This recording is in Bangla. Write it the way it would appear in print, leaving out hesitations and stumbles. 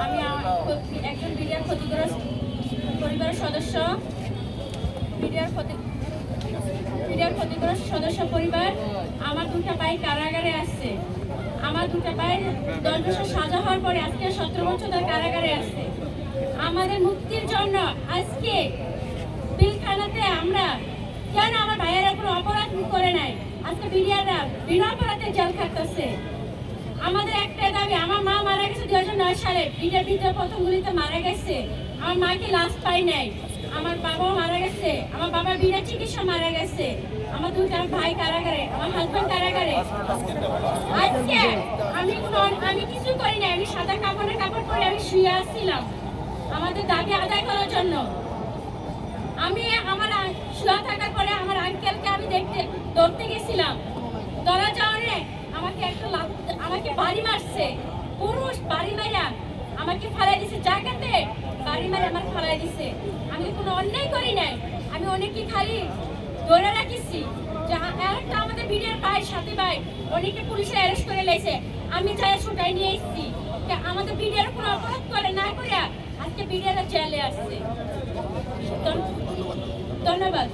আমি একজন বিডিআর ক্ষতিগ্রস্ত পরিবারের সদস্য, বিডিআর ক্ষতিগ্রস্ত সদস্য পরিবার। আমার দুটা ভাই কারাগারে আসছে। আমার দুটা ভাই 10 বছর সাজা হওয়ার পরে আজকে 17 বছর ধরে কারাগারে আসছে। আমাদের মুক্তির জন্য আজকে পিলখানাতে আমরা কেন আমার ভাইয়েরা কোনো অপরাধ করে নাই, আজকে বিডিআররা বিনা অপরাধে জেল খাটতেছে। আমাদের একটা দাবি, আমার মা মারা গেছে 2009 সালে, বিডিআর বিদ্রোহ প্রথম গুলিতে মারা গেছে। আমার মাকে লাশ পাই নাই। আমার বাবাও মারা গেছে, আমার বাবা বিনা চিকিৎসা মারা গেছে। আমার দুটা ভাই কারাগারে, আমার হাজবেন্ড কারাগারে। আজকে আমি কিছু করি নাই, আমি সাদা কাপড় পরে আমি শুয়ে আসছিলাম আমাদের দাবি আদায় করার জন্য। আমি আমার শুয়ে থাকার পরে আমার আঙ্কেলকে আমি ধরতে গেছিলাম। ধরা যাওয়ারে আমাকে বাড়ি মারছে, পুরুষ বাড়ি মারা আমাকে ফালাই দিছে, জায়গাতে বাড়ি মারে আমার ফালাই দিছে। আমি কোনো অন্যায় করি নাই, আমি অনেকে খালি ধরে রাখিছি। একটা আমাদের বিডিআর ভাই, সাথী ভাই, অনেকে পুলিশে অ্যারেস্ট করে লাইছে। আমি যাই ছুটাই নিয়ে এসেছি। আমাদের বিডিআর কোনো অপরাধ করে না করে আজকে বিডিআর জেলে আসছে। ধন্যবাদ।